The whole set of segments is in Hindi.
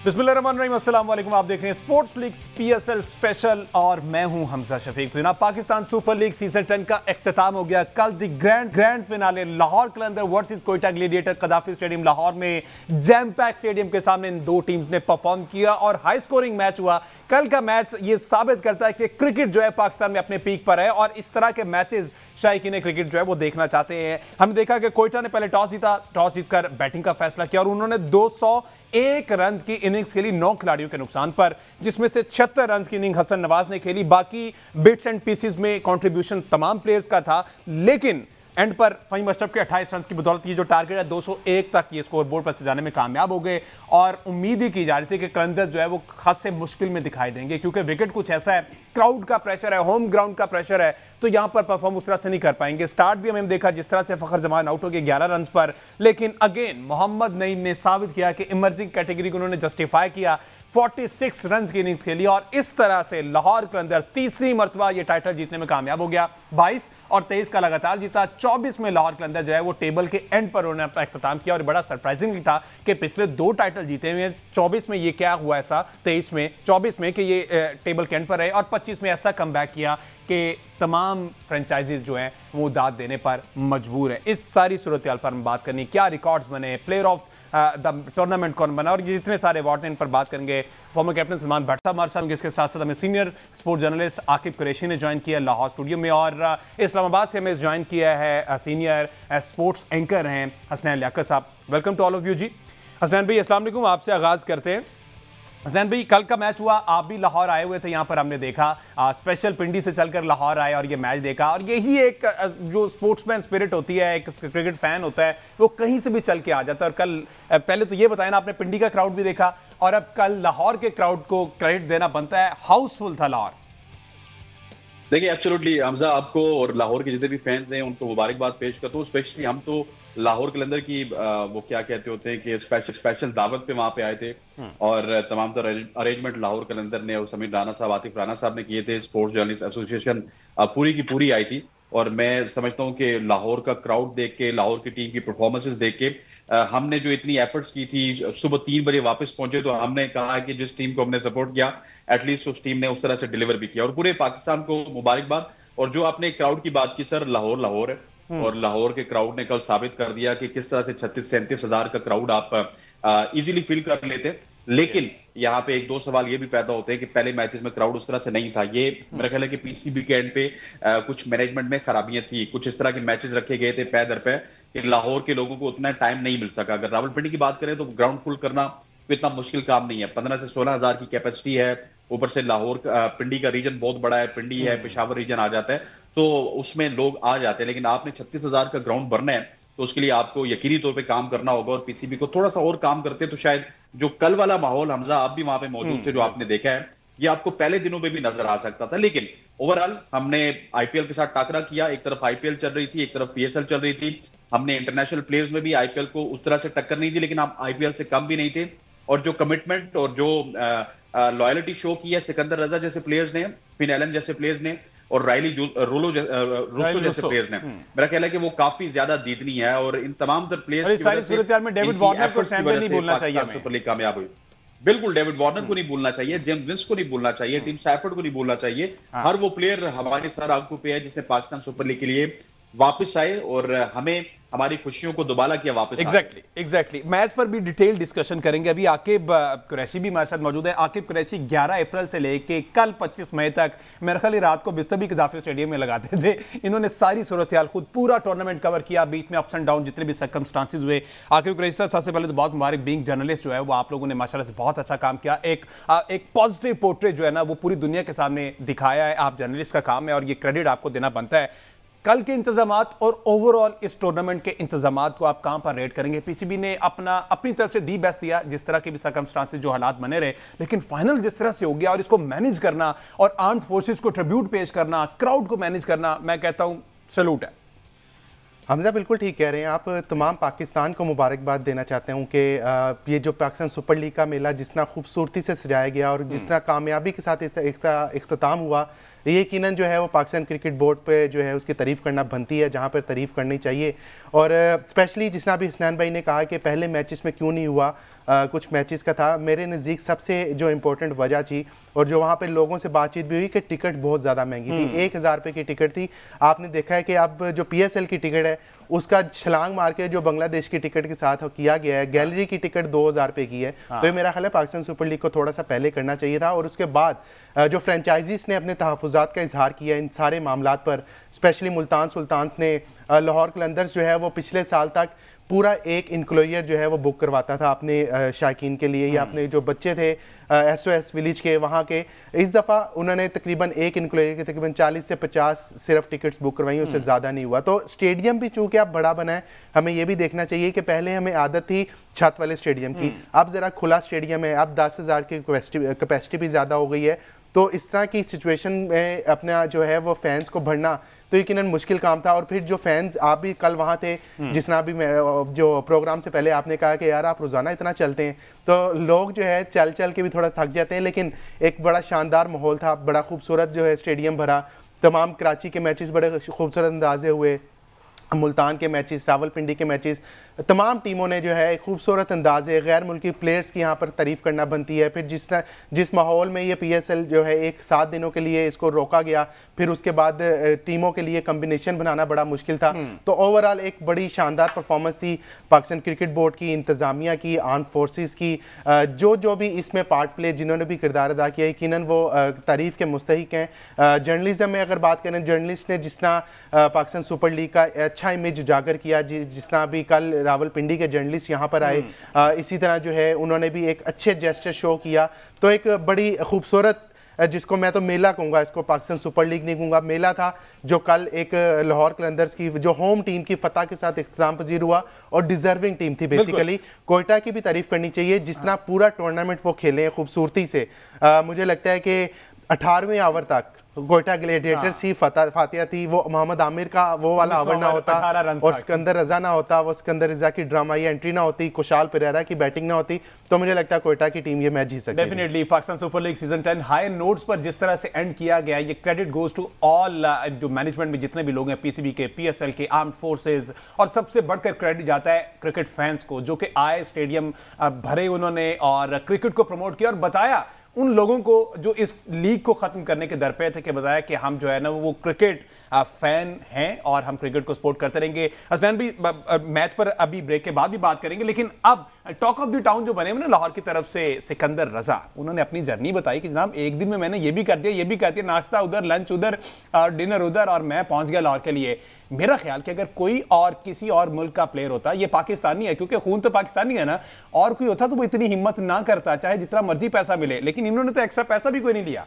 बिस्मिल्लाहिर्रहमानिर्रहीम, अस्सलाम वालेकुम। आप देख रहे हैं स्पोर्ट्स लीग PSL स्पेशल और मैं हूं हमजा शफीक। तो जनाब, पाकिस्तान सुपर लीग सीजन 10 का इख्तिताम हो गया। कल the grand finale Lahore Qalandar versus Quetta gladiator Gaddafi stadium Lahore में जैम पैक स्टेडियम के सामने इन दो टीम्स ने परफॉर्म किया और हाई स्कोरिंग मैच हुआ। कल का मैच ये साबित करता है कि क्रिकेट जो है पाकिस्तान में अपने पीक पर है और इस तरह के मैचेस शायकीन क्रिकेट जो है वो देखना चाहते हैं। हमने देखा कि कोयटा ने पहले टॉस जीतकर बैटिंग का फैसला किया और उन्होंने 201 रन की इनिंग्स खेली 9 खिलाड़ियों के नुकसान पर, जिसमें से 76 रन की इनिंग हसन नवाज ने खेली। बाकी बिट्स एंड पीसेस में कंट्रीब्यूशन तमाम प्लेयर्स का था, लेकिन एंड पर फहीम अशरफ के 28 रन की बदौलत ये जो टारगेट है 201 तक ये स्कोर बोर्ड पर सजाने में कामयाब हो गए और उम्मीद ही की जा रही थी कि कलंदर जो है वो खास से मुश्किल में दिखाई देंगे, क्योंकि विकेट कुछ ऐसा है, क्राउड का प्रेशर है, होम ग्राउंड का प्रेशर है, तो यहां पर परफॉर्म उस तरह से नहीं कर पाएंगे। स्टार्ट भी हमने देखा जिस तरह से फखर जमान आउट हो गए 11 रन पर, लेकिन अगेन मोहम्मद नईम ने साबित किया कि इमर्जिंग कैटेगरी को उन्होंने जस्टिफाई किया। 46 रन की इनिंग्स खेली और इस तरह से लाहौर कलंदर तीसरी मरतबा ये टाइटल जीतने में कामयाब हो गया। 22 और 23 का लगातार जीता। 24 में लाहौर कलंदर जो है वो टेबल के एंड पर उन्होंने अपना इख्तिताम किया और बड़ा सरप्राइजिंग था कि पिछले 2 टाइटल जीते हुए 24 में ये क्या हुआ ऐसा, 24 में कि ये टेबल के एंड पर रहे और 25 में ऐसा कमबैक किया कि तमाम फ्रेंचाइजीज जो हैं वो दाद देने पर मजबूर हैं। इस सारी सूरत हाल पर हम बात करनी, क्या रिकॉर्ड्स बने, प्लेयर ऑफ द टूर्नामेंट कौन बना और ये जितने सारे अवार्ड्स हैं इन पर बात करेंगे। फॉर्मर कैप्टन सलमान भट्ट साहब हमारे साथ, इसके साथ साथ हमें senior sports journalist Aqib Qureshi ने ज्वाइन किया लाहौर स्टूडियो में और इस्लामाबाद से हमें ज्वाइन किया है सीनियर स्पोर्ट्स एंकर हैं हसनैन लियाकत साहब। Welcome to all of you जी। हसनैन भाई अस्सलाम वालेकुम, आपसे आगाज़ करते हैं। हसनैन भाई, कल का मैच हुआ, आप भी लाहौर आए हुए थे, यहाँ पर हमने देखा स्पेशल पिंडी से चलकर लाहौर आए और ये मैच देखा और यही एक जो स्पोर्ट्समैन स्पिरिट होती है, एक क्रिकेट फैन होता है, वो कहीं से भी चल के आ जाता है। और कल पहले तो ये बताया ना, आपने पिंडी का क्राउड भी देखा और अब कल लाहौर के क्राउड को क्रेडिट देना बनता है, हाउसफुल था लाहौर। देखिए एब्सोल्युटली हमजा, आपको और लाहौर के जितने भी फैंस हैं उनको मुबारकबाद पेश करता हूँ। स्पेशली हम तो लाहौर कलंदर की वो क्या कहते होते हैं कि स्पेशल दावत पे वहां पे आए थे और तमाम तरह अरेंजमेंट लाहौर कलंदर ने और समीर राना साहब, आतिफ राना साहब ने किए थे। स्पोर्ट्स जर्नलिस्ट एसोसिएशन पूरी की पूरी आई थी और मैं समझता हूँ कि लाहौर का क्राउड देख के, लाहौर की टीम की परफॉर्मेंसेस देख के हमने जो इतनी एफर्ट्स की थी, सुबह 3 बजे वापस पहुंचे तो हमने कहा कि जिस टीम को हमने सपोर्ट किया एटलीस्ट उस टीम ने उस तरह से डिलीवर भी किया और पूरे पाकिस्तान को मुबारकबाद। और जो आपने क्राउड की बात की सर, लाहौर है और लाहौर के क्राउड ने कल साबित कर दिया कि किस तरह से 36-37 हजार का क्राउड आप इजीली फील कर लेते। लेकिन यहाँ पे 1-2 सवाल ये भी पैदा होते हैं कि पहले मैचेस में क्राउड उस तरह से नहीं था। ये मेरा ख्याल है कि पीसीबी के एंड पे कुछ मैनेजमेंट में खराबियां थी, कुछ इस तरह के मैचेस रखे गए थे पै दर पे कि लाहौर के लोगों को उतना टाइम नहीं मिल सका। अगर रावलपिंडी की बात करें तो ग्राउंड फुल करना इतना मुश्किल काम नहीं है। 15 से 16 हजार की कैपेसिटी है, ऊपर से लाहौर पिंडी का रीजन बहुत बड़ा है, पिंडी है, पेशावर रीजन आ जाता है, तो उसमें लोग आ जाते हैं। लेकिन आपने 36 हजार का ग्राउंड भरना है तो उसके लिए आपको यकीनी तौर पे काम करना होगा और पीसीबी को थोड़ा सा और काम करते तो शायद जो कल वाला माहौल, हमजा आप भी वहां पे मौजूद थे, जो आपने देखा है, ये आपको पहले दिनों में भी नजर आ सकता था। लेकिन ओवरऑल हमने आईपीएल के साथ टाकरा किया, एक तरफ आईपीएल चल रही थी, एक तरफ पीएसएल चल रही थी। हमने इंटरनेशनल प्लेयर्स में भी आईपीएल को उस तरह से टक्कर नहीं दी, लेकिन हम आईपीएल से कम भी नहीं थे। और जो कमिटमेंट और जो लॉयल्टी शो की है सिकंदर रजा जैसे प्लेयर्स ने, फिन एलन जैसे प्लेयर्स ने और राइली रूसो जैसे प्लेयर्स ने, मेरा ख्याल है कि वो काफी ज्यादा दीदनी है। और इन तमाम प्लेयर्स की वजह से में डेविड वार्नर को नहीं भूलना चाहिए, सुपर लीग कामयाब हुई। बिल्कुल, डेविड वार्नर को नहीं भूलना चाहिए, जेम्स विंस को नहीं भूलना चाहिए, टीम सैफर्ड को नहीं भूलना चाहिए। हर वो प्लेयर हमारे सर आंखों पे है जिसने पाकिस्तान सुपर लीग के लिए वापस आए और हमें हमारी खुशियों को दुबाला किया वापस। एग्जैक्टली मैच पर भी डिटेल डिस्कशन करेंगे। अभी आकिब कुरैशी भी हमारे साथ मौजूद है। आकिब कुरैशी 11 अप्रैल से लेके कल 25 मई तक मेरे ख्याल रात को बिस्तर भी कदाफी स्टेडियम में लगाते थे। इन्होंने सारी सूरत हाल खुद पूरा टूर्नामेंट कवर किया, बीच में अप्स एंड डाउन जितने भी सर्कमस्टांसेस हुए। आकिब कुरैशी साहब, सबसे पहले तो बहुत मुबारक, बीइंग जर्नलिस्ट जो है वो आप लोगों ने माशाल्लाह से बहुत अच्छा काम किया। एक पॉजिटिव पोर्ट्रेट जो है ना वो पूरी दुनिया के सामने दिखाया है। आप जर्नलिस्ट का काम है और ये क्रेडिट आपको देना बनता है। कल के इंतजामात और ओवरऑल इस टूर्नामेंट के इंतजामात को आप कहां पर रेट करेंगे? पीसीबी ने अपनी तरफ से दी बेस्ट दिया, जिस तरह के भी सर्कमस्टांसेस जो हालात बने रहे, लेकिन फाइनल जिस तरह से हो गया और इसको मैनेज करना और आर्म्ड फोर्सेस को ट्रिब्यूट पेश करना, क्राउड को मैनेज करना, मैं कहता हूं सैल्यूट है। हमजा बिल्कुल ठीक कह रहे हैं आप। तमाम पाकिस्तान को मुबारकबाद देना चाहते हूँ कि ये जो पाकिस्तान सुपर लीग का मेला जिस तरह खूबसूरती से सजाया गया और जिस तरह कामयाबी के साथ इख्तिताम हुआ, ये यकीनन जो है वो पाकिस्तान क्रिकेट बोर्ड पे जो है उसकी तारीफ़ करना बनती है, जहाँ पर तारीफ़ करनी चाहिए। और स्पेशली जिस तरह भी हसनैन भाई ने कहा कि पहले मैचेस में क्यों नहीं हुआ, कुछ मैचेस का था। मेरे नज़दीक सबसे जो इम्पोर्टेंट वजह थी और जो वहाँ पे लोगों से बातचीत भी हुई कि टिकट बहुत ज़्यादा महंगी थी। 1000 रुपये की टिकट थी। आपने देखा है कि अब जो PSL की टिकट है उसका छलांग मार के जो बांग्लादेश की टिकट के साथ किया गया है, गैलरी की टिकट 2000 रुपये की है। तो ये मेरा ख्याल है पाकिस्तान सुपर लीग को थोड़ा सा पहले करना चाहिए था। और उसके बाद जो फ्रेंचाइजीज ने अपने तहफ़्फ़ुज़ात का इजहार किया इन सारे मामलात पर, स्पेशली मुल्तान सुल्तान्स ने, लाहौर कलंदर्स जो है वो पिछले साल तक पूरा एक इंक्लोयर जो है वो बुक करवाता था अपने शायकीन के लिए या अपने जो बच्चे थे SOS विलेज के वहाँ के। इस दफ़ा उन्होंने तकरीबन एक इंक्लोयर के तकरीबन 40 से 50 सिर्फ टिकट्स बुक करवाई, उससे ज़्यादा नहीं हुआ। तो स्टेडियम भी चूँकि अब बड़ा बना है, हमें ये भी देखना चाहिए कि पहले हमें आदत थी छत वाले स्टेडियम की, अब ज़रा खुला स्टेडियम है, अब 10,000 की कैपेसिटी भी ज़्यादा हो गई है। तो इस तरह की सिचुएशन में अपना जो है वो फैंस को भरना तो यकीनन मुश्किल काम था। और फिर जो फैंस, आप भी कल वहाँ थे, जिस तरह भी जो प्रोग्राम से पहले आपने कहा कि यार आप रोज़ाना इतना चलते हैं, तो लोग जो है चल चल के भी थोड़ा थक जाते हैं। लेकिन एक बड़ा शानदार माहौल था, बड़ा खूबसूरत जो है स्टेडियम भरा। तमाम कराची के मैचेस बड़े खूबसूरत अंदाजे हुए, मुल्तान के मैचेस, रावलपिंडी के मैचेस, तमाम टीमों ने जो है खूबसूरत अंदाजे, गैर मुल्की प्लेयर्स की यहाँ पर तारीफ़ करना बनती है। फिर जिस माहौल में ये PSL जो है एक 7 दिनों के लिए इसको रोका गया, फिर उसके बाद टीमों के लिए कम्बिनेशन बनाना बड़ा मुश्किल था। तो ओवरऑल एक बड़ी शानदार परफॉर्मेंस थी पाकिस्तान क्रिकेट बोर्ड की, इंतज़ामिया की, आर्म फोर्सेस की, जो भी इसमें पार्ट प्ले, जिन्होंने भी किरदार अदा किया, यकीनन वो तारीफ़ के मुस्तहिक हैं। जर्नलिज्म में अगर बात करें, जर्नलिस्ट ने जिस तरह पाकिस्तान सुपर लीग का अच्छा इमेज उजागर किया, जिस तरह अभी कल रावलपिंडी के जर्नलिस्ट यहाँ पर आए, इसी तरह जो है उन्होंने भी एक अच्छे जेस्चर शो किया। तो एक बड़ी खूबसूरत, जिसको मैं तो मेला कहूँगा, इसको पाकिस्तान सुपर लीग नहीं कहूँगा, मेला था जो कल एक लाहौर कलंदर्स की जो होम टीम की फतह के साथ इख्तिताम पजीर हुआ और डिजर्विंग टीम थी बेसिकली। कोयटा की भी तारीफ करनी चाहिए, जिस तरह पूरा टूर्नामेंट वो खेले हैं खूबसूरती से। मुझे लगता है कि 18वें ओवर तक कोयटा ग्लेडिएटर्स ही फातिहा थी। वो मोहम्मद आमिर का वो वाला ओवर ना होता और सिकंदर रजा ना होता, वो सिकंदर रजा की ड्रामाई एंट्री ना होती, कुशाल पेरेरा की बैटिंग ना होती, तो मुझे लगता है कोयटा की टीम ये मैच जीत सकती है। Definitely Pakistan super league season 10 high notes पर जिस तरह से एंड किया गया, ये क्रेडिट गोज टू ऑल जो मैनेजमेंट में जितने भी लोग हैं, PCB के, PSL के, आर्म्ड फोर्सेज, और सबसे बढ़कर क्रेडिट जाता है क्रिकेट फैंस को, जो कि आए, स्टेडियम भरे उन्होंने और क्रिकेट को प्रमोट किया और बताया उन लोगों को जो इस लीग को खत्म करने के दर पे थे कि बताया कि हम जो है ना वो क्रिकेट फैन हैं और हम क्रिकेट को सपोर्ट करते रहेंगे। हसनैन भी मैच पर अभी ब्रेक के बाद भी बात करेंगे, लेकिन अब टॉक ऑफ द टाउन जो बने हुए ना लाहौर की तरफ से, सिकंदर रजा, उन्होंने अपनी जर्नी बताई कि जनाब एक दिन में मैंने ये भी कर दिया, ये भी कर दिया, नाश्ता उधर, लंच उधर और डिनर उधर, और मैं पहुंच गया लाहौर के लिए। मेरा ख्याल कि अगर कोई और किसी और मुल्क का प्लेयर होता, ये पाकिस्तानी है क्योंकि खून तो पाकिस्तानी है ना, और कोई होता तो वो इतनी हिम्मत ना करता, चाहे जितना मर्जी पैसा मिले, लेकिन इन्होंने तो एक्स्ट्रा पैसा भी कोई नहीं लिया।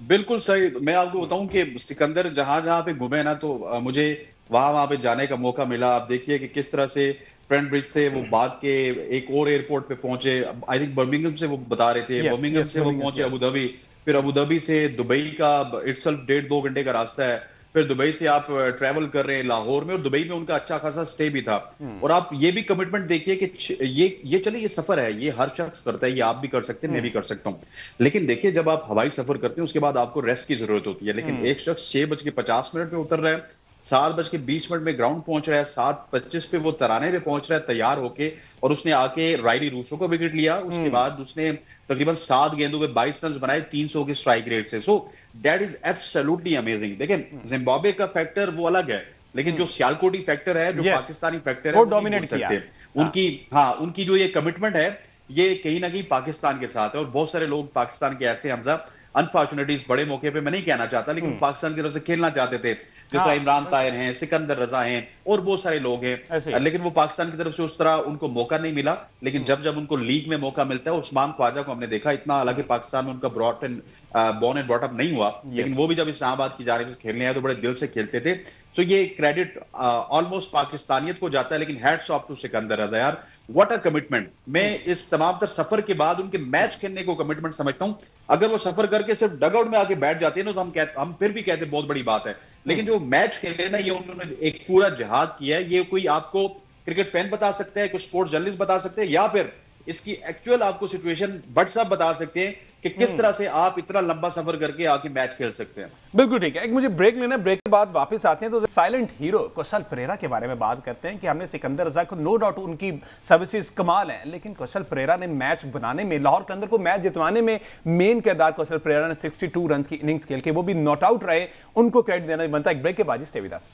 बिल्कुल सही। मैं आपको बताऊं कि सिकंदर जहां जहां पे घूमे ना, तो मुझे वहां पे जाने का मौका मिला। आप देखिए कि किस तरह से ट्रेंट ब्रिज से वो बाद के एक और एयरपोर्ट पे पहुंचे, आई थिंक बर्मिंघम से वो बता रहे थे, बर्मिंघम से वो पहुंचे अबू धाबी, फिर अबू धाबी से दुबई का इटसेल्फ 1.5-2 घंटे का रास्ता है, फिर दुबई से आप ट्रैवल कर रहे हैं लाहौर में, और दुबई में उनका अच्छा खासा स्टे भी था। और आप ये भी कमिटमेंट देखिए कि ये चलिए ये सफर है, ये हर शख्स करता है, ये आप भी कर सकते हैं, मैं भी कर सकता हूं, लेकिन देखिए जब आप हवाई सफर करते हैं उसके बाद आपको रेस्ट की जरूरत होती है। लेकिन एक शख्स 6:50 पे उतर रहा है, 7:20 में ग्राउंड पहुंच रहा है, 7:25 पे वो तराने पे पहुंच रहा है तैयार होके, और उसने आके राइली रूसो को विकेट लिया। उसके बाद उसने तकरीबन 7 गेंदों पे 22 रन बनाए 300 के स्ट्राइक रेट से। So that is absolutely amazing. देखिए जिम्बाब्वे का फैक्टर वो अलग है, लेकिन जो सियालकोटी फैक्टर है, जो पाकिस्तानी फैक्टर है, वो डोमिनेट किया है। उनकी जो ये कमिटमेंट है, ये कहीं ना कहीं पाकिस्तान के साथ है। और बहुत सारे लोग पाकिस्तान के ऐसे, हमजा, अनफॉर्चुनेटली इस बड़े मौके पे मैं नहीं कहना चाहता, लेकिन पाकिस्तान की तरफ से खेलना चाहते थे, जैसा इमरान ताहिर हैं, सिकंदर रजा हैं और बहुत सारे लोग हैं, लेकिन वो पाकिस्तान की तरफ से उस तरह उनको मौका नहीं मिला। लेकिन जब उनको लीग में मौका मिलता है, उस्मान ख्वाजा को हमने देखा, इतना हालांकि पाकिस्तान में उनका बॉर्न एंड ब्रॉट अप नहीं हुआ, लेकिन वो भी जब इस्लामाबाद की जानिब से खेलने आए तो बड़े दिल से खेलते थे। तो ये क्रेडिट ऑलमोस्ट पाकिस्तानियत को जाता है, लेकिन हैट्स ऑफ टू सिकंदर रजा यार, व्हाट अ कमिटमेंट। मैं इस तमाम तर सफर के बाद उनके मैच खेलने को कमिटमेंट समझता हूं। अगर वो सफर करके सिर्फ डगआउट में आके बैठ जाते हैं ना, तो हम फिर भी कहते हैं बहुत बड़ी बात है, लेकिन जो मैच खेले ना, ये उन्होंने एक पूरा जिहाद किया है। ये कोई आपको क्रिकेट फैन बता सकता है, कोई स्पोर्ट्स जर्नलिस्ट बता सकते हैं, या फिर इसकी एक्चुअल आपको सिचुएशन भट्ट साहब बता सकते हैं कि किस तरह से आप इतना लंबा सफर करके आके मैच खेल सकते हैं। बिल्कुल ठीक है, एक मुझे ब्रेक लेना है, ब्रेक के बाद वापस आते हैं तो साइलेंट हीरो कुशल परेरा के बारे में बात करते हैं कि हमने सिकंदर रजा को नो डाउट उनकी सर्विसेज कमाल है, लेकिन कुशल परेरा ने मैच बनाने में, लाहौर कलंदर को मैच जितवाने में मेन किरदार कुशल परेरा ने 62 रन की इनिंग्स खेल के वो भी नॉट आउट रहे, उनको क्रेडिट देना बनता है। एक ब्रेक के बाद stay with us.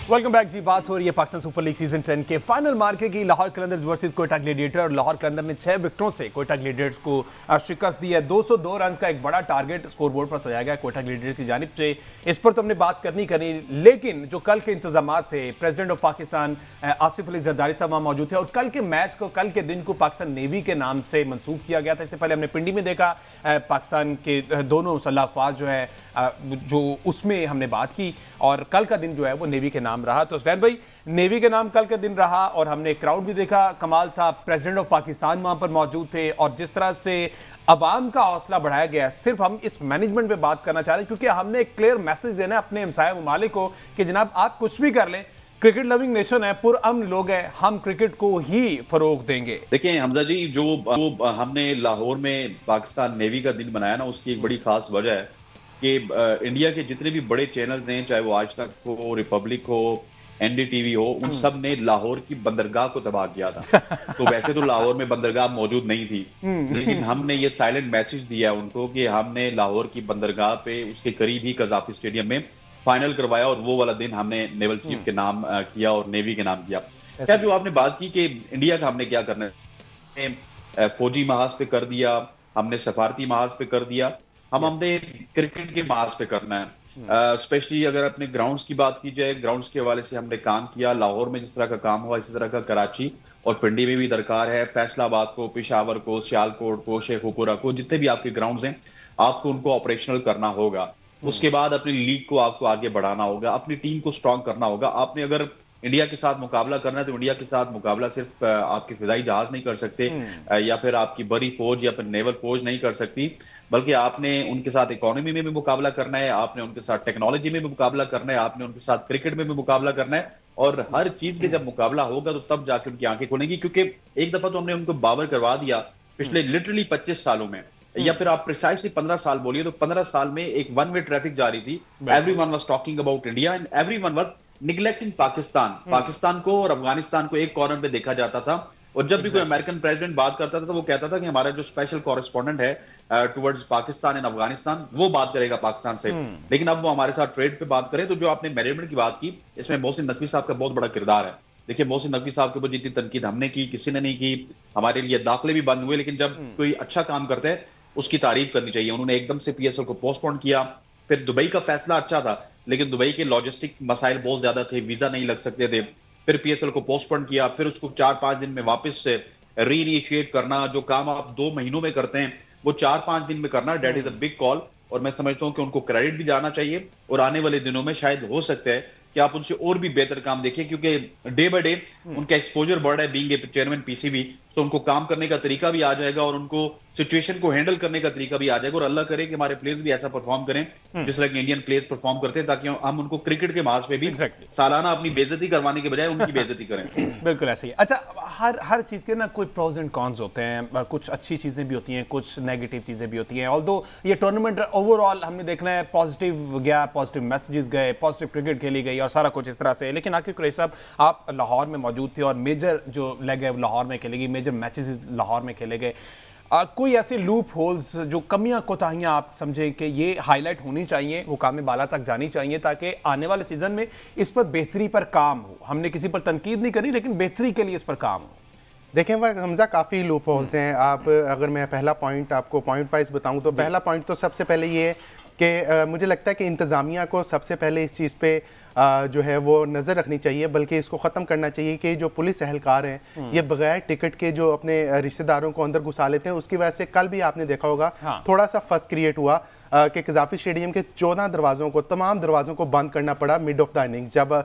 Welcome back जी। बात हो रही है पाकिस्तान सुपर लीग सीजन 10 के फाइनल मार्के की, लाहौर कलंदर्स वर्सेस कोयटा ग्लैडिएटर, और लाहौर कलंदर ने 6 विकेटों से कोयटा ग्लैडिएटर्स को शिकस्त दी है। 202 रन का एक बड़ा टारगेट स्कोरबोर्ड पर सजाया गया कोयटा ग्लैडिएटर्स की जानिब से। इस पर तो हमने बात करनी, लेकिन जो कल के इंतजामात थे, प्रेसिडेंट ऑफ पाकिस्तान आसिफ अली जरदारी साहब वहाँ मौजूद थे और कल के मैच को, कल के दिन को पाकिस्तान नेवी के नाम से मंसूब किया गया था। इससे पहले हमने पिंडी में देखा पाकिस्तान के दोनों सलाह अफवाज जो है जो उसमें हमने बात की, और कल का दिन जो है वो नेवी के नाम रहा। तो स्टैन भाई, नेवी के नाम कल का दिन रहा और हमने क्राउड भी देखा, कमाल था, प्रेसिडेंट ऑफ पाकिस्तान वहां पर मौजूद थे, और जिस तरह से अवाम का हौसला बढ़ाया गया। सिर्फ हम इस मैनेजमेंट पे बात करना चाह रहे हैं क्योंकि हमने एक क्लियर मैसेज देना है अपने हमसाया ममालिक को कि जनाब आप कुछ भी कर लें, क्रिकेट लविंग नेशन है, पुरअमन लोग हैं, हम क्रिकेट को ही फरोग देंगे। देखिए हमजा जी, जो हमने लाहौर में पाकिस्तान नेवी का दिन बनाया ना, उसकी एक बड़ी खास वजह है कि इंडिया के जितने भी बड़े चैनल्स हैं, चाहे वो आज तक हो, रिपब्लिक हो, एनडीटीवी हो, उन सब ने लाहौर की बंदरगाह को तबाह किया था। तो वैसे तो लाहौर में बंदरगाह मौजूद नहीं थी, लेकिन हमने ये साइलेंट मैसेज दिया उनको कि हमने लाहौर की बंदरगाह पे उसके करीब ही कजाफी स्टेडियम में फाइनल करवाया, और वो वाला दिन हमने नेवल चीफ के नाम किया और नेवी के नाम किया। क्या जो आपने बात की कि इंडिया का हमने क्या करना है, फौजी महाज पे कर दिया, हमने सफारती महाज पे कर दिया, हमने क्रिकेट के महाज पे करना है। स्पेशली अगर अपने ग्राउंड्स की बात की जाए, ग्राउंड्स के हवाले से हमने काम किया। लाहौर में जिस तरह का काम हुआ, इसी तरह का कराची और पिंडी में भी दरकार है। फैसलाबाद को, पेशावर को, सियालकोट को, शेखुपुरा को, जितने भी आपके ग्राउंड्स हैं, आपको उनको ऑपरेशनल करना होगा। उसके बाद अपनी लीग को आपको आगे बढ़ाना होगा, अपनी टीम को स्ट्रांग करना होगा। आपने अगर इंडिया के साथ मुकाबला करना है तो इंडिया के साथ मुकाबला सिर्फ आपके फिजाई जहाज नहीं कर सकते, या फिर आपकी बड़ी फौज या फिर नेवल फौज नहीं कर सकती, बल्कि आपने उनके साथ इकोनॉमी में भी मुकाबला करना है, आपने उनके साथ टेक्नोलॉजी में भी मुकाबला करना है, आपने उनके साथ क्रिकेट में भी मुकाबला करना है। और हर चीज के जब मुकाबला होगा तो तब जाके उनकी आंखें खुलेंगी, क्योंकि एक दफा तो हमने उनको बावर करवा दिया पिछले लिटरली 25 सालों में, या फिर आप प्रिसाइसली 15 साल बोलिए, तो 15 साल में एक वन वे ट्रैफिक जारी थी। Everyone was talking about India and everyone was neglecting Pakistan को और अफगानिस्तान को एक कॉर्नर पे देखा जाता था। और जब भी कोई अमेरिकन प्रेसिडेंट बात करता था तो वो कहता था कि हमारा जो स्पेशल कॉरेस्पॉन्डेंट है टुवर्ड्स पाकिस्तान एंड अफगानिस्तान, वो बात करेगा पाकिस्तान से। लेकिन अब वो हमारे साथ ट्रेड पे बात करें। तो जो आपने मैनेजमेंट की बात की, इसमें मोहसिन नकवी साहब का बहुत बड़ा किरदार है। देखिए, मोहसिन नकवी साहब के ऊपर जितनी तनकीद हमने की, किसी ने नहीं की। हमारे लिए दाखिले भी बंद हुए, लेकिन जब कोई अच्छा काम करते हैं उसकी तारीफ करनी चाहिए। उन्होंने एकदम से पीएसएल को पोस्टपोन किया। फिर दुबई का फैसला अच्छा था, लेकिन दुबई के लॉजिस्टिक मसाइल बहुत ज्यादा थे, वीजा नहीं लग सकते थे। फिर पीएसएल को पोस्टपोन किया, फिर उसको 4-5 दिन में वापस से रीइनिशिएट करना। जो काम आप 2 महीनों में करते हैं वो 4-5 दिन में करना, date is a big call. और मैं समझता हूं कि उनको क्रेडिट भी जाना चाहिए, और आने वाले दिनों में शायद हो सकता है कि आप उनसे और भी बेहतर काम देखिए, क्योंकि डे बाय डे उनका एक्सपोजर बढ़ रहा है बीइंग ए चेयरमैन पीसीबी। तो उनको काम करने का तरीका भी आ जाएगा और उनको सिचुएशन को हैंडल करने का तरीका भी आ जाएगा। और अल्लाह करे कि हमारे प्लेयर्स भी ऐसा परफॉर्म करें जिस तरह के इंडियन प्लेयर्स परफॉर्म करते हैं, ताकि हम उनको क्रिकेट के मार्च पे भी सालाना अपनी बेइज्जती करवाने के बजाय उनकी बेइज्जती करें। बिल्कुल ऐसे ही। अच्छा, हर चीज़ के ना कोई प्रोज एंड कॉन्स होते हैं, कुछ अच्छी चीज़ें भी होती हैं, कुछ नेगेटिव चीज़ें भी होती हैं। ऑल्दो ये टूर्नामेंट ओवरऑल हमने देखना है पॉजिटिव गया, पॉजिटिव मैसेजेस गए, पॉजिटिव क्रिकेट खेली गई और सारा कुछ इस तरह से। लेकिन आखिर कुरैशी साहब, आप लाहौर में मौजूद थे और मेजर जो लेग है लाहौर में खेले गई, मेजर मैचेस लाहौर में खेले गए। कोई ऐसे लूप होल्स, जो कमियां कोताहियां आप समझें कि ये हाईलाइट होनी चाहिए, हुकाम बाला तक जानी चाहिए, ताकि आने वाले सीजन में इस पर बेहतरी पर काम हो? हमने किसी पर तनकीद नहीं करी, लेकिन बेहतरी के लिए इस पर काम हो। देखें वह हमजा काफ़ी लूप होल्स हैं। आप अगर मैं पहला पॉइंट आपको पॉइंट वाइज बताऊं तो पहला पॉइंट तो सबसे पहले ये कि मुझे लगता है कि इंतज़ामिया को सबसे पहले इस चीज़ पे जो है वो नज़र रखनी चाहिए, बल्कि इसको ख़त्म करना चाहिए कि जो पुलिस एहलकार हैं ये बगैर टिकट के जो अपने रिश्तेदारों को अंदर घुसा लेते हैं। उसकी वजह से कल भी आपने देखा होगा थोड़ा सा फस क्रिएट हुआ। कि कज़ाफ़ी स्टेडियम के 14 दरवाज़ों को, तमाम दरवाज़ों को बंद करना पड़ा मिड ऑफ द इनिंग्स, जब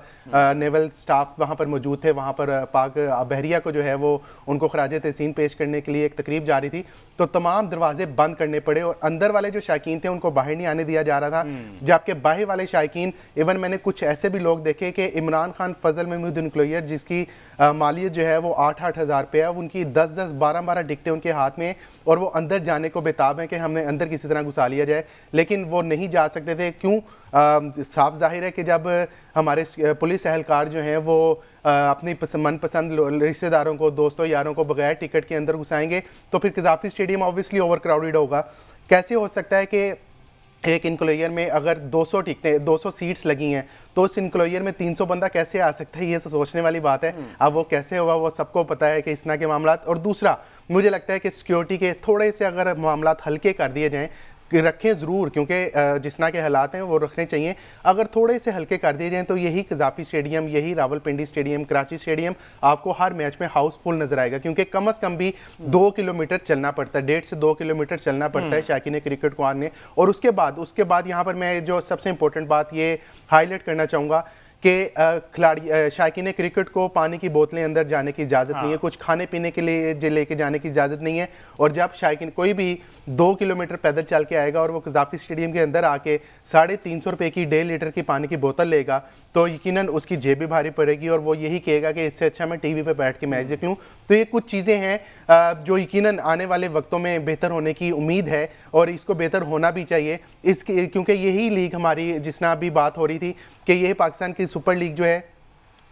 नेवल स्टाफ वहाँ पर मौजूद थे। वहाँ पर पाक बहरिया को जो है वो उनको खराज तहसीन पेश करने के लिए एक तकरीब जारी थी, तो तमाम दरवाजे बंद करने पड़े और अंदर वाले जो शायकीन थे उनको बाहर नहीं आने दिया जा रहा था, जबकि बाहर वाले शायकीन, इवन मैंने कुछ ऐसे भी लोग देखे कि इमरान खान फजल महमूद इंक्लोयर जिसकी मालियत जो है वो 8-8 हज़ार रुपये है, उनकी 10-10 12-12 टिकटें उनके हाथ में और वो अंदर जाने को बेताब हैं कि हमें अंदर किसी तरह घुसा लिया जाए, लेकिन वो नहीं जा सकते थे। क्यों? साफ जाहिर है कि जब हमारे पुलिस एहलकार जो हैं वो अपनी मनपसंद रिश्तेदारों को, दोस्तों यारों को बगैर टिकट के अंदर घुसाएंगे तो फिर कज़ाफ़ी स्टेडियम ऑब्वियसली ओवर क्राउडेड होगा। कैसे हो सकता है कि एक इनक्लोयर में अगर 200 टिकटें 200 सीट्स लगी हैं तो उस इनक्लोयर में 300 बंदा कैसे आ सकता है? ये सोचने वाली बात है। अब वो कैसे हुआ वो सबको पता है कि इस तरह के मामला। और दूसरा मुझे लगता है कि सिक्योरिटी के थोड़े से अगर मामला हल्के कर दिए जाएँ, रखें ज़रूर, क्योंकि जिस तरह के हालात हैं वो रखने चाहिए, अगर थोड़े से हल्के कर दिए जाएँ तो यही कज़ाफ़ी स्टेडियम, यही रावलपिंडी स्टेडियम, कराची स्टेडियम आपको हर मैच में हाउसफुल नजर आएगा, क्योंकि कम अज़ कम भी 2 किलोमीटर चलना पड़ता है, 1.5 से 2 किलोमीटर चलना पड़ता है शायकीन क्रिकेट को आने। और उसके बाद यहाँ पर मैं जो सबसे इंपॉर्टेंट बात ये हाईलाइट करना चाहूँगा कि खिलाड़ी शायकीन क्रिकेट को पानी की बोतलें अंदर जाने की इजाज़त नहीं है, कुछ खाने पीने के लिए लेके जाने की इजाज़त नहीं है। और जब शायकीन कोई भी 2 किलोमीटर पैदल चल के आएगा और वो कज़ाफ़ी स्टेडियम के अंदर आके 350 रुपये की 1.5 लीटर की पानी की बोतल लेगा तो यकीनन उसकी जेब भी भारी पड़ेगी और वो यही कहेगा कि इससे अच्छा मैं टीवी पे बैठ के मैच देख लूँ। तो ये कुछ चीज़ें हैं जो यकीनन आने वाले वक्तों में बेहतर होने की उम्मीद है और इसको बेहतर होना भी चाहिए, इसके क्योंकि यही लीग हमारी, जिस तरह अभी बात हो रही थी कि ये पाकिस्तान की सुपर लीग जो है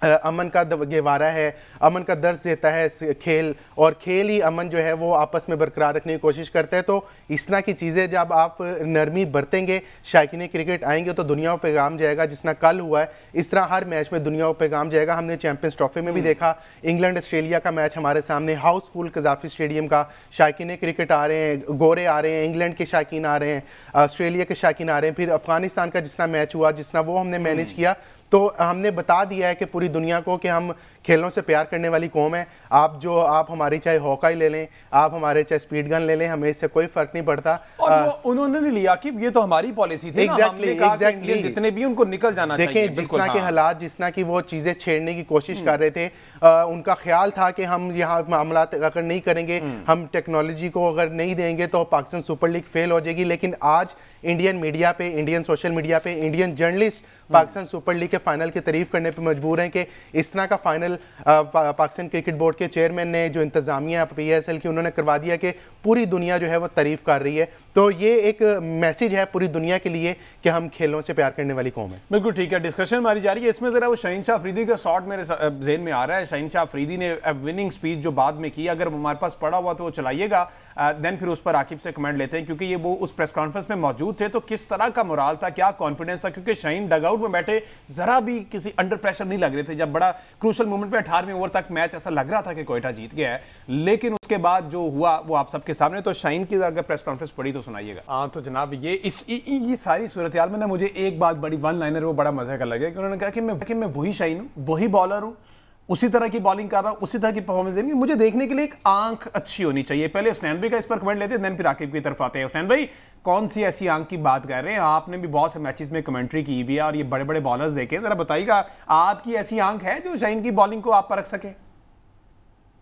अमन का गहवारा है, अमन का दर्ज देता है खेल, और खेल ही अमन जो है वो आपस में बरकरार रखने की कोशिश करते हैं। तो इस तरह की चीज़ें जब आप नरमी बरतेंगे, शायकीन क्रिकेट आएंगे तो दुनिया को पैगाम जाएगा। जिस तरह कल हुआ है इस तरह हर मैच में दुनिया को पैगाम जाएगा। हमने चैंपियंस ट्रॉफी में भी देखा, इंग्लैंड ऑस्ट्रेलिया का मैच हमारे सामने हाउसफुल कज़ाफ़ी स्टेडियम का, शायकीन क्रिकेट आ रहे हैं, गोरे आ रहे हैं, इंग्लैंड के शायकीन आ रहे हैं, ऑस्ट्रेलिया के शायकीन आ रहे हैं। फिर अफगानिस्तान का जिस तरह मैच हुआ, जिस तरह वो हमने मैनेज किया, तो हमने बता दिया है कि पूरी दुनिया को कि हम खेलों से प्यार करने वाली कौम है। आप हमारी चाहे हॉकी ले लें, आप हमारे चाहे स्पीड गन ले लें, हमें इससे कोई फर्क नहीं पड़ता। और उन्होंने नहीं लिया कि ये तो हमारी पॉलिसी थी। एग्जैक्टली जितने भी उनको निकल जाना चाहिए। देखें जिस तरह के हालात, जिस तरह की वो चीजें छेड़ने की कोशिश कर रहे थे, उनका ख्याल था कि हम यहाँ मामला अगर नहीं करेंगे, हम टेक्नोलॉजी को अगर नहीं देंगे तो पाकिस्तान सुपर लीग फेल हो जाएगी। लेकिन आज इंडियन मीडिया पे, इंडियन सोशल मीडिया पे, Indian journalist Pakistan super league के फाइनल की तारीफ करने पे मजबूर हैं कि इस तरह का फाइनल पाकिस्तान क्रिकेट बोर्ड के चेयरमैन ने, जो इंतजामिया PSL की, उन्होंने करवा दिया कि पूरी दुनिया जो है वो तारीफ कर रही है। तो ये एक मैसेज है पूरी दुनिया के लिए कि हम खेलों से प्यार करने वाली कौम है। बिल्कुल ठीक है, डिस्कशन हमारी जारी है। इसमें जरा वो शाहीन शाह अफरीदी का शॉट मेरे ज़हन में आ रहा है। शाहीन शाह अफरीदी ने विनिंग स्पीच जो बाद में की, अगर हमारे पास पड़ा हुआ तो वो चलाइएगा, देन फिर उस पर आकिब से कमेंट लेते हैं, क्योंकि ये वो उस प्रेस कॉन्फ्रेंस में मौजूद थे। तो किस तरह का मोराल था, क्या कॉन्फिडेंस था, क्योंकि शाहीन डगआउट में बैठे जरा भी किसी अंडर प्रेशर नहीं लग रहे थे। जब बड़ा क्रूशल मोमेंट पे 18वें ओवर तक मैच ऐसा लग रहा था कि कोयटा जीत गया है, लेकिन उसके बाद जो हुआ वो आप सबके सामने। तो शाहीन की अगर प्रेस कॉन्फ्रेंस पड़ी तो सुनाइएगा। हाँ तो जनाब ये सारी सूरत हाल में ना मुझे एक बात बड़ी वन लाइनर वो बड़ा मजे का लगे कि उन्होंने कहा कि मैं वही शाहीन हूँ, वही बॉलर हूँ, उसी तरह की बॉलिंग कर रहा हूं, उसी तरह की परफॉर्मेंस देंगे। मुझे देखने के लिए एक आंख अच्छी होनी चाहिए। पहले हुसैन भाई का इस पर कमेंट लेते हैं, देन फिर आकिब की तरफ आते हैं। हुसैन भाई, कौन सी ऐसी आंख की बात कर रहे हैं? आपने भी बहुत से मैचेस में कमेंट्री की हुई है और ये बड़े बड़े बॉलर्स देखे, जरा बताइएगा आपकी ऐसी आंख है जो शाहीन की बॉलिंग को आप परख सके?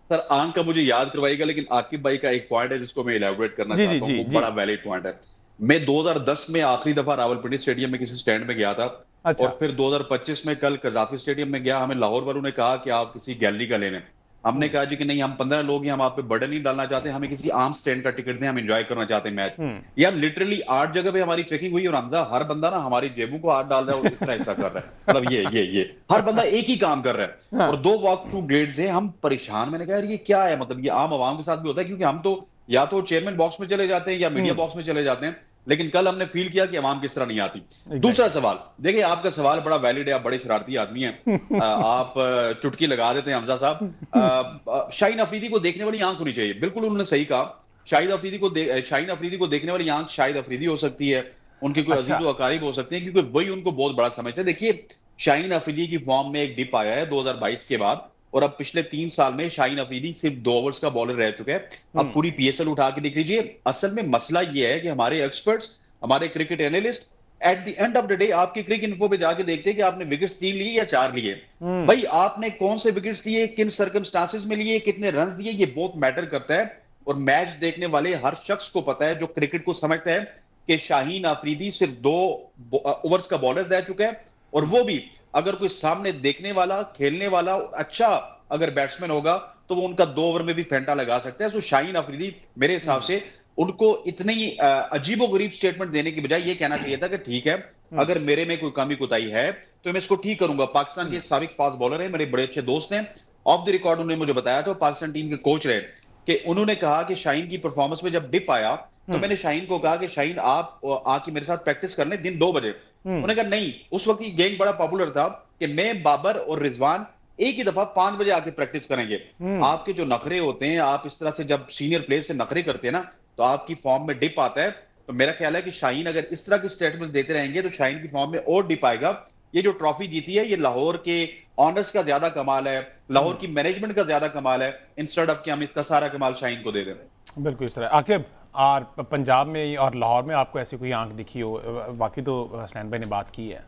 सर आंख का मुझे याद करवाइएगा, लेकिन आकिब भाई का एक पॉइंट है जिसको मैं इलैबोरेट करना चाहता हूं, बड़ा वैलिड पॉइंट है। मैं 2010 में आखिरी दफा रावलपिंडी स्टेडियम में किसी स्टैंड में गया था। अच्छा। और फिर 2025 में कल कज़ाफ़ी स्टेडियम में गया। हमें लाहौर वालों ने कहा कि आप किसी गैलरी का ले लें। हमने कहा जी कि नहीं, हम 15 लोग हैं, हम आप पे बर्डन नहीं डालना चाहते, हमें किसी आम स्टैंड का टिकट दें, हम एंजॉय करना चाहते हैं मैच। यार लिटरली 8 जगह पे हमारी चेकिंग हुई और हमजा हर बंदा ना हमारी जेबों को हाथ डाल रहा है और इस तरह ऐसा कर रहा है। मतलब ये हर बंदा एक ही काम कर रहा है। और 2 वॉक थ्रू गेट्स हैं, हम परेशान। मैंने कहा यार ये क्या है? मतलब ये आम आवाम के साथ भी होता है, क्योंकि हम तो या तो चेयरमैन बॉक्स में चले जाते हैं या मीडिया बॉक्स में चले जाते हैं, लेकिन कल हमने फील किया कि आवाम किस तरह नहीं आती। दूसरा सवाल देखिए, आपका सवाल बड़ा वैलिड है, आप बड़े शरारती आदमी हैं। आप चुटकी लगा देते हैं हमजा साहब। शाहीन अफरीदी को देखने वाली आंख होनी चाहिए, बिल्कुल उन्होंने सही कहा। शाहीन अफरीदी को देखने वाली आंख शाहिद अफरीदी हो सकती है, उनकी कोई अजीज व अकारीब हो सकती है, क्योंकि वही उनको बहुत बड़ा समझते हैं। देखिए शाहीन अफरीदी की फॉर्म में एक डिप आया है 2022 के बाद, और अब पिछले 3 साल में शाहीन अफरीदी सिर्फ 2 ओवर्स का बॉलर रह चुका है। अब पूरी PSL उठा के देख लीजिए। असल में मसला यह है कि हमारे एक्सपर्ट्स हमारे cricket analyst at the end of the day आपकी क्रिकेट इन्फो पे जाके देखते हैं कि आपने विकेट्स 3 लिए या 4 लिए। भाई आपने कौन से विकेट्स लिए, किन सर्कमस्टांसेस में लिए, कितने रन दिए, ये बहुत मैटर करता है। और मैच देखने वाले हर शख्स को पता है, जो क्रिकेट को समझता है, कि शाहीन आफरीदी सिर्फ 2 ओवर्स का बॉलर रह चुका है, और वो भी अगर कोई सामने देखने वाला, खेलने वाला अच्छा अगर बैट्समैन होगा तो वो उनका 2 ओवर में भी फेंटा लगा सकता है। तो शाहीन आफरीदी मेरे हिसाब से उनको इतनी अजीबोगरीब स्टेटमेंट देने की बजाय ये कहना चाहिए था कि ठीक है, अगर मेरे में कोई कमी कुताही है तो मैं इसको ठीक करूंगा। पाकिस्तान के साबिक फास्ट बॉलर है, मेरे बड़े अच्छे दोस्त हैं, ऑफ द रिकॉर्ड उन्होंने मुझे बताया था, पाकिस्तान टीम के कोच रहे, कि उन्होंने कहा कि शाहीन की परफॉर्मेंस में जब डिप आया तो मैंने शाहीन को कहा कि शाहीन आप आके मेरे साथ प्रैक्टिस कर लें दिन 2 बजे। उन्होंने कहा नहीं, उस वक्त ये गेम बड़ा पॉपुलर था कि मैं, बाबर और रिजवान एक ही दफा 5 बजे आके प्रैक्टिस करेंगे। आपके जो नखरे होते हैं, आप इस तरह से जब सीनियर प्लेयर से नखरे करते हैं ना, तो आपकी फॉर्म में डिप आता है। तो मेरा ख्याल है कि शाहीन अगर इस तरह की स्टेटमेंट्स देते रहेंगे तो शाहीन की फॉर्म में और डिप आएगा। ये जो ट्रॉफी जीती है, ये लाहौर के ऑनर्स का ज्यादा कमाल है, लाहौर की मैनेजमेंट का ज्यादा कमाल है, इंस्टेड ऑफ कि हम इसका सारा कमाल शाहीन को दे दें। बिल्कुल इस तरह। आकिब, और पंजाब में और लाहौर में आपको ऐसी कोई आंख दिखी हो? बाकी तो हसनैन भाई ने बात की है।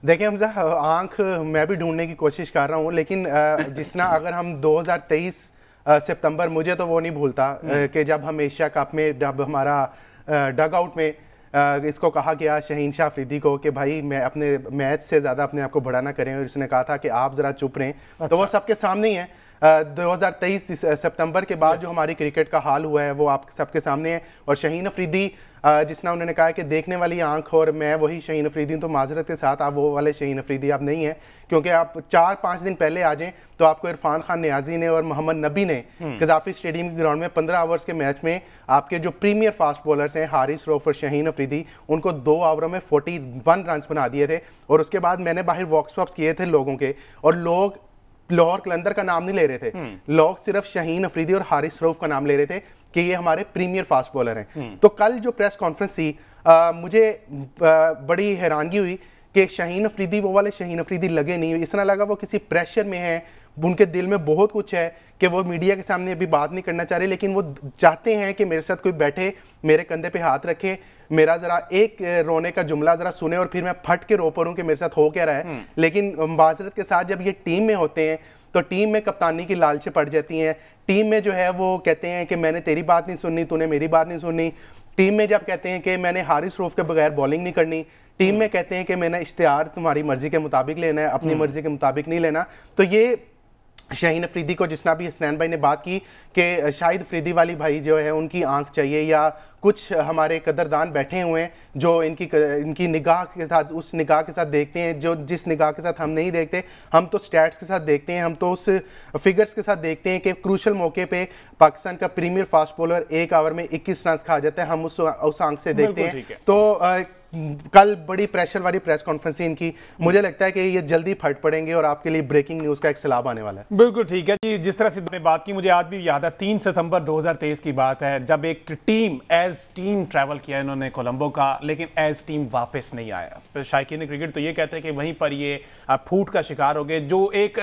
देखिए हमजा, आंख मैं भी ढूंढने की कोशिश कर रहा हूँ, लेकिन जिसना अगर हम 2023 सितंबर, मुझे तो वो नहीं भूलता कि जब हम एशिया कप में, जब हमारा डग आउट में इसको कहा गया शाहीन शाह अफरीदी को कि भाई मैं अपने मैच से ज़्यादा अपने आप को बड़ा ना करें, और उसने कहा था कि आप ज़रा चुप रहें। अच्छा। तो वो सबके सामने ही है। 2023 सितंबर के बाद जो हमारी क्रिकेट का हाल हुआ है वो आप सबके सामने है। और शाहीन अफरीदी, जिसना उन्होंने कहा कि देखने वाली आंख और मैं वही शाहीन अफरीदी हूं, तो माजरत के साथ आप वो वाले शाहीन अफरीदी आप नहीं हैं, क्योंकि आप 4-5 दिन पहले आ जाएं तो आपको इरफान खान नियाजी ने और मोहम्मद नबी ने कजाफी स्टेडियम के ग्राउंड में 15 ओवर्स के मैच में आपके जो प्रीमियर फास्ट बॉलर्स हैं हारिस रऊफ और शाहीन अफरीदी, उनको 2 ओवरों में 41 रन बना दिए थे। और उसके बाद मैंने बाहर वॉक्स किए थे लोगों के, और लोग लाहौर कलंदर का नाम नहीं ले रहे थे, लोग सिर्फ शाहीन अफरीदी और हारिस रऊफ का नाम ले रहे थे कि ये हमारे प्रीमियर फास्ट बॉलर हैं। तो कल जो प्रेस कॉन्फ्रेंस थी, मुझे बड़ी हैरानगी हुई कि शाहीन अफरीदी वो वाले शाहीन अफरीदी लगे नहीं। इस तरह लगा वो किसी प्रेशर में है, उनके दिल में बहुत कुछ है कि वो मीडिया के सामने अभी बात नहीं करना चाह रहे, लेकिन वो चाहते हैं कि मेरे साथ कोई बैठे, मेरे कंधे पे हाथ रखे, मेरा जरा एक रोने का जुमला जरा सुने और फिर मैं फट के रो पड़ूं कि मेरे साथ हो क्या रहा है। लेकिन माजरत के साथ जब ये टीम में होते हैं तो टीम में कप्तानी की लालचें पड़ जाती हैं। टीम में जो है वो कहते हैं कि मैंने तेरी बात नहीं सुननी, तूने मेरी बात नहीं सुननी। टीम में जब कहते हैं कि मैंने हारिस रऊफ के बगैर बॉलिंग नहीं करनी, टीम में कहते हैं कि मैंने इश्तिहार तुम्हारी मर्जी के मुताबिक लेना है, अपनी मर्जी के मुताबिक नहीं लेना। तो ये शाहीन अफरीदी को, जिसना भी हसनैन भाई ने बात की कि शाहिद अफरीदी वाली भाई जो है उनकी आंख चाहिए, या कुछ हमारे कदरदान बैठे हुए हैं जो इनकी निगाह के साथ, उस निगाह के साथ देखते हैं जो जिस निगाह के साथ हम नहीं देखते। हम तो स्टैट्स के साथ देखते हैं, हम तो उस फिगर्स के साथ देखते हैं कि क्रूशल मौके पे पाकिस्तान का प्रीमियर फास्ट बॉलर 1 ओवर में 21 रन खा जाता है, हम उस आंख से देखते हैं। तो कल बड़ी प्रेशर वाली प्रेस कॉन्फ्रेंस इनकी, मुझे लगता है कि ये जल्दी फट पड़ेंगे और आपके लिए ब्रेकिंग न्यूज़ का एक सैलाब आने वाला है। बिल्कुल ठीक है जी। जिस तरह से आपने बात की, मुझे आज भी याद है 3 सितंबर 2023 की बात है, जब एक टीम एज टीम ट्रैवल किया इन्होंने कोलंबो का, लेकिन एज टीम वापस नहीं आया। शायकीन क्रिकेट तो ये कहते हैं कि वहीं पर ये फूट का शिकार हो गए। जो एक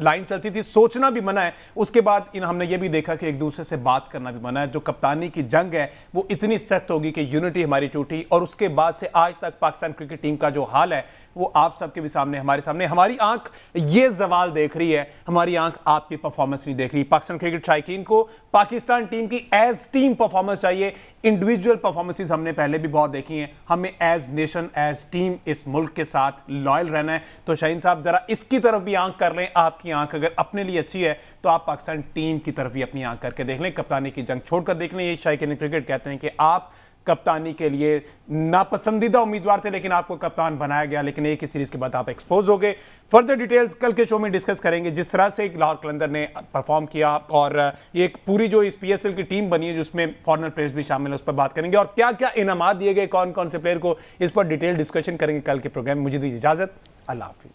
लाइन चलती थी, सोचना भी मना है, उसके बाद हमने ये भी देखा कि एक दूसरे से बात करना भी मना है। जो कप्तानी की जंग है वो इतनी सख्त होगी कि यूनिटी हमारी टूटी, और उसके बाद से आज तक पाकिस्तान क्रिकेट टीम का जो हाल है वो आप सबके भी सामने, हमारे सामने। हमारी आंख ये जवाल देख रही है, हमारी आंख आपकी परफॉर्मेंस नहीं देख रही। पाकिस्तान क्रिकेट शायकीन को पाकिस्तान टीम की एज टीम परफॉर्मेंस चाहिए। इंडिविजुअल परफॉर्मेंसेस हमने पहले भी बहुत देखी हैं, हमें एज नेशन, एज टीम इस मुल्क के साथ लॉयल रहना है। तो शाहीन साहब जरा इसकी तरफ भी आंख कर लें। आपकी आंख अगर अपने लिए अच्छी है तो आप पाकिस्तान टीम की तरफ भी अपनी आंख करके देख लें, कप्तानी की जंग छोड़कर देख लें। ये शायकीन क्रिकेट कहते हैं कि आप कप्तानी के लिए नापसंदीदा उम्मीदवार थे, लेकिन आपको कप्तान बनाया गया, लेकिन एक ही सीरीज के बाद आप एक्सपोज हो गए। फर्दर डिटेल्स कल के शो में डिस्कस करेंगे, जिस तरह से लाहौर कलंदर ने परफॉर्म किया और ये एक पूरी जो इस PSL की टीम बनी है जिसमें फॉरेनर प्लेयर्स भी शामिल है, उस पर बात करेंगे। और क्या क्या इनामात दिए गए कौन कौन से प्लेयर को, इस पर डिटेल डिस्कशन करेंगे कल के प्रोग्राम में। मुझे दीजिए इजाजत, अल्लाह हाफिज।